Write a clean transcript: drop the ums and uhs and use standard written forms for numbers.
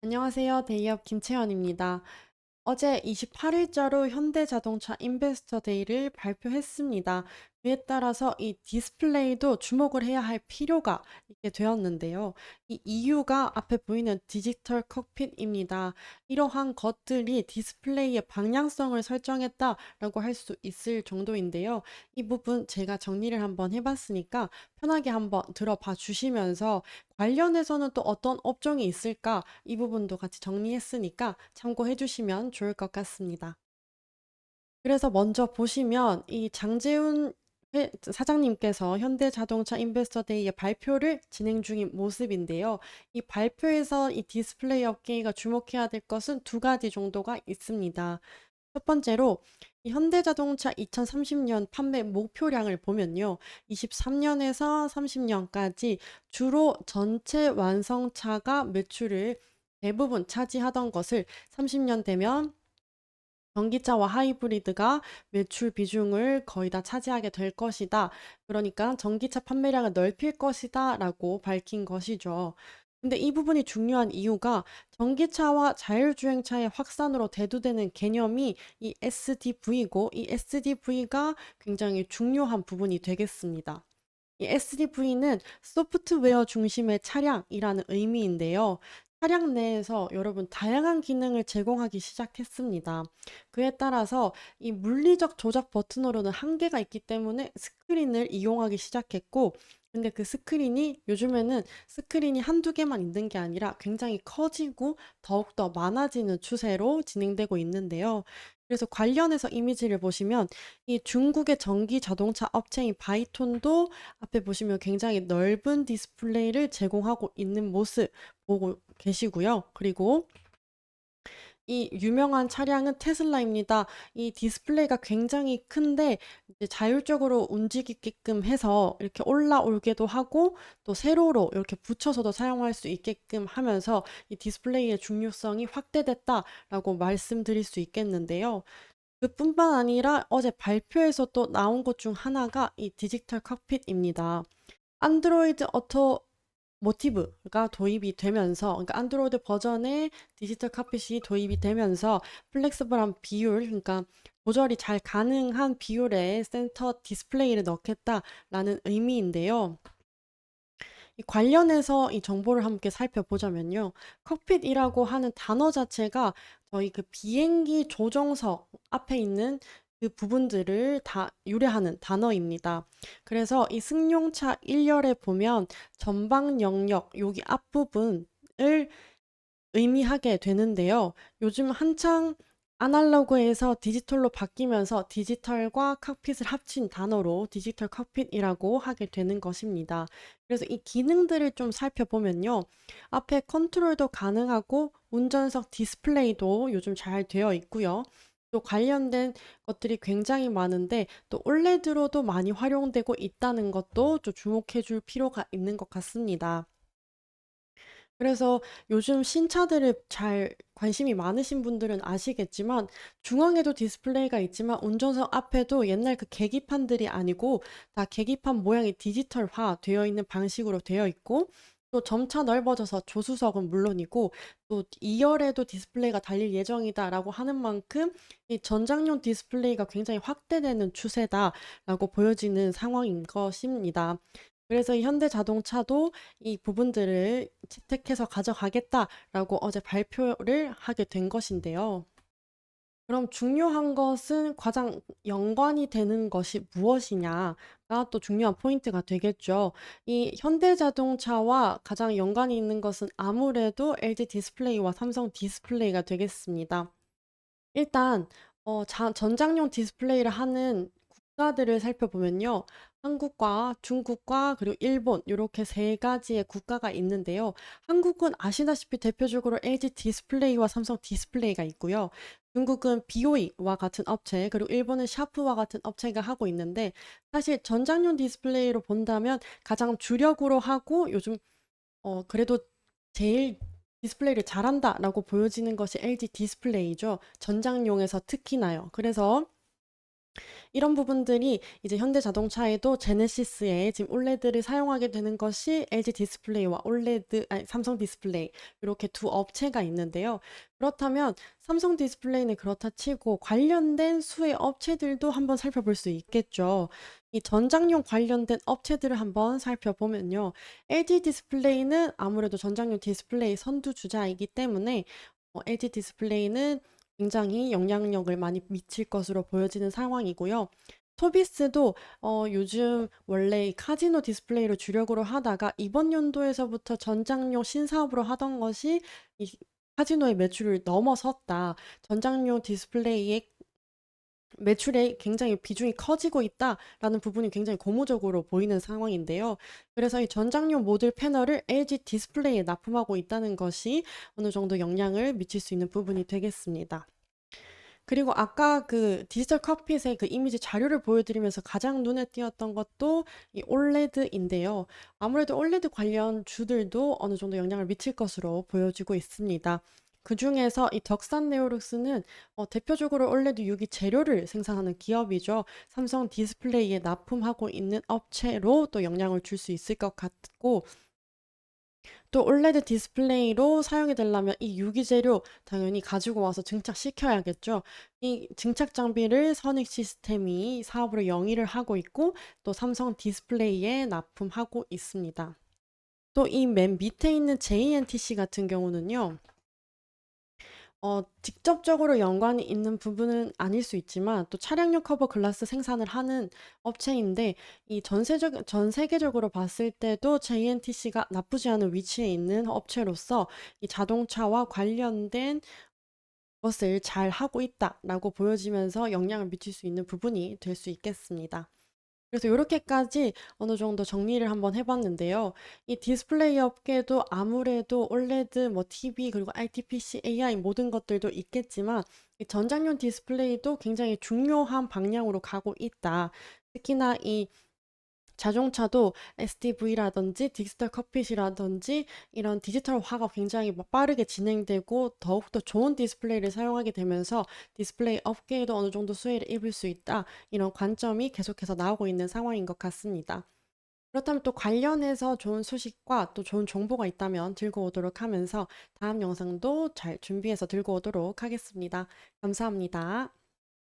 안녕하세요. 데이업 김채연입니다. 어제 28일자로 현대자동차 인베스터 데이를 발표했습니다. 그에 따라서 이 디스플레이도 주목을 해야 할 필요가 있게 되었는데요. 이 이유가 앞에 보이는 디지털 칵핏입니다. 이러한 것들이 디스플레이의 방향성을 설정했다라고 할 수 있을 정도인데요. 이 부분 제가 정리를 한번 해봤으니까 편하게 한번 들어봐 주시면서 관련해서는 또 어떤 업종이 있을까? 이 부분도 같이 정리했으니까 참고해 주시면 좋을 것 같습니다. 그래서 먼저 보시면 이 장재훈 사장님께서 현대자동차 인베스터 데이의 발표를 진행 중인 모습인데요. 이 발표에서 이 디스플레이 업계가 주목해야 될 것은 두 가지 정도가 있습니다. 첫 번째로 이 현대자동차 2030년 판매 목표량을 보면요. 23년에서 30년까지 주로 전체 완성차가 매출을 대부분 차지하던 것을 30년 되면 전기차와 하이브리드가 매출 비중을 거의 다 차지하게 될 것이다. 그러니까 전기차 판매량을 넓힐 것이다 라고 밝힌 것이죠. 근데 이 부분이 중요한 이유가 전기차와 자율주행차의 확산으로 대두되는 개념이 이 SDV고 이 SDV가 굉장히 중요한 부분이 되겠습니다. 이 SDV는 소프트웨어 중심의 차량이라는 의미인데요. 차량 내에서 여러분 다양한 기능을 제공하기 시작했습니다. 그에 따라서 이 물리적 조작 버튼으로는 한계가 있기 때문에 스크린을 이용하기 시작했고, 근데 그 스크린이 요즘에는 스크린이 한두 개만 있는 게 아니라 굉장히 커지고 더욱더 많아지는 추세로 진행되고 있는데요. 그래서 관련해서 이미지를 보시면 이 중국의 전기 자동차 업체인 바이톤도 앞에 보시면 굉장히 넓은 디스플레이를 제공하고 있는 모습 보고 계시고요. 그리고 이 유명한 차량은 테슬라입니다. 이 디스플레이가 굉장히 큰데 이제 자율적으로 움직이게끔 해서 이렇게 올라오게도 하고 또 세로로 이렇게 붙여서도 사용할 수 있게끔 하면서 이 디스플레이의 중요성이 확대됐다라고 말씀드릴 수 있겠는데요. 그뿐만 아니라 어제 발표에서 또 나온 것 중 하나가 이 디지털 칵핏입니다. 안드로이드 오토 모티브가 도입이 되면서, 그러니까 안드로이드 버전의 디지털 칵핏이 도입이 되면서 플렉스블한 비율, 그러니까 조절이 잘 가능한 비율의 센터 디스플레이를 넣겠다라는 의미인데요. 이 관련해서 이 정보를 함께 살펴보자면요. 칵핏이라고 하는 단어 자체가 저희 그 비행기 조종석 앞에 있는 그 부분들을 다 유래하는 단어입니다. 그래서 이 승용차 1열에 보면 전방 영역 여기 앞부분을 의미하게 되는데요. 요즘 한창 아날로그에서 디지털로 바뀌면서 디지털과 칵핏을 합친 단어로 디지털 칵핏이라고 하게 되는 것입니다. 그래서 이 기능들을 좀 살펴보면요. 앞에 컨트롤도 가능하고 운전석 디스플레이도 요즘 잘 되어 있고요. 또 관련된 것들이 굉장히 많은데 또 올레드로도 많이 활용되고 있다는 것도 좀 주목해 줄 필요가 있는 것 같습니다. 그래서 요즘 신차들을 잘 관심이 많으신 분들은 아시겠지만 중앙에도 디스플레이가 있지만 운전석 앞에도 옛날 그 계기판들이 아니고 다 계기판 모양이 디지털화 되어 있는 방식으로 되어 있고 또 점차 넓어져서 조수석은 물론이고 또 2열에도 디스플레이가 달릴 예정이다라고 하는 만큼 이 전장용 디스플레이가 굉장히 확대되는 추세다라고 보여지는 상황인 것입니다. 그래서 이 현대자동차도 이 부분들을 채택해서 가져가겠다라고 어제 발표를 하게 된 것인데요. 그럼 중요한 것은 가장 연관이 되는 것이 무엇이냐가 또 중요한 포인트가 되겠죠. 이 현대자동차와 가장 연관이 있는 것은 아무래도 LG 디스플레이와 삼성 디스플레이가 되겠습니다. 일단 전장용 디스플레이를 하는 국가들을 살펴보면요. 한국과 중국과 그리고 일본 요렇게 세 가지의 국가가 있는데요. 한국은 아시다시피 대표적으로 LG 디스플레이와 삼성 디스플레이가 있고요. 중국은 BOE와 같은 업체, 그리고 일본은 샤프와 같은 업체가 하고 있는데 사실 전장용 디스플레이로 본다면 가장 주력으로 하고 요즘 그래도 제일 디스플레이를 잘한다라고 보여지는 것이 LG 디스플레이죠. 전장용에서 특히나요. 그래서 이런 부분들이 이제 현대자동차에도 제네시스에 지금 올레드를 사용하게 되는 것이 LG 디스플레이와 올레드, 아니, 삼성 디스플레이 이렇게 두 업체가 있는데요. 그렇다면 삼성 디스플레이는 그렇다 치고 관련된 수의 업체들도 한번 살펴볼 수 있겠죠. 이 전장용 관련된 업체들을 한번 살펴보면요. LG 디스플레이는 아무래도 전장용 디스플레이 선두주자이기 때문에 LG 디스플레이는 굉장히 영향력을 많이 미칠 것으로 보여지는 상황이고요. 토비스도 요즘 원래 이 카지노 디스플레이를 주력으로 하다가 이번 연도에서부터 전장용 신사업으로 하던 것이 이 카지노의 매출을 넘어섰다. 전장용 디스플레이의 매출에 굉장히 비중이 커지고 있다라는 부분이 굉장히 고무적으로 보이는 상황인데요. 그래서 이 전장용 모듈 패널을 LG 디스플레이에 납품하고 있다는 것이 어느 정도 영향을 미칠 수 있는 부분이 되겠습니다. 그리고 아까 그 디지털 칵핏의 그 이미지 자료를 보여드리면서 가장 눈에 띄었던 것도 이 올레드인데요. 아무래도 올레드 관련 주들도 어느 정도 영향을 미칠 것으로 보여지고 있습니다. 그중에서 이 덕산 네오룩스는 대표적으로 올레드 유기 재료를 생산하는 기업이죠. 삼성 디스플레이에 납품하고 있는 업체로 또 영향을 줄 수 있을 것 같고, 또 올레드 디스플레이로 사용이 되려면 이 유기재료 당연히 가지고 와서 증착시켜야겠죠. 이 증착 장비를 선익 시스템이 사업으로 영위를 하고 있고 또 삼성 디스플레이에 납품하고 있습니다. 또 이 맨 밑에 있는 JNTC 같은 경우는요. 직접적으로 연관이 있는 부분은 아닐 수 있지만 또 차량용 커버 글라스 생산을 하는 업체인데 이 전 세계적으로 봤을 때도 JNTC가 나쁘지 않은 위치에 있는 업체로서 이 자동차와 관련된 것을 잘 하고 있다라고 보여지면서 영향을 미칠 수 있는 부분이 될 수 있겠습니다. 그래서 요렇게까지 어느 정도 정리를 한번 해봤는데요. 이 디스플레이 업계도 아무래도 올레드, 뭐 TV, 그리고 ITPC, AI 모든 것들도 있겠지만 이 전장용 디스플레이도 굉장히 중요한 방향으로 가고 있다. 특히나 이 자동차도 SDV라든지 디지털 칵핏이라든지 이런 디지털화가 굉장히 빠르게 진행되고 더욱더 좋은 디스플레이를 사용하게 되면서 디스플레이 업계에도 어느 정도 수혜를 입을 수 있다. 이런 관점이 계속해서 나오고 있는 상황인 것 같습니다. 그렇다면 또 관련해서 좋은 소식과 또 좋은 정보가 있다면 들고 오도록 하면서 다음 영상도 잘 준비해서 들고 오도록 하겠습니다. 감사합니다.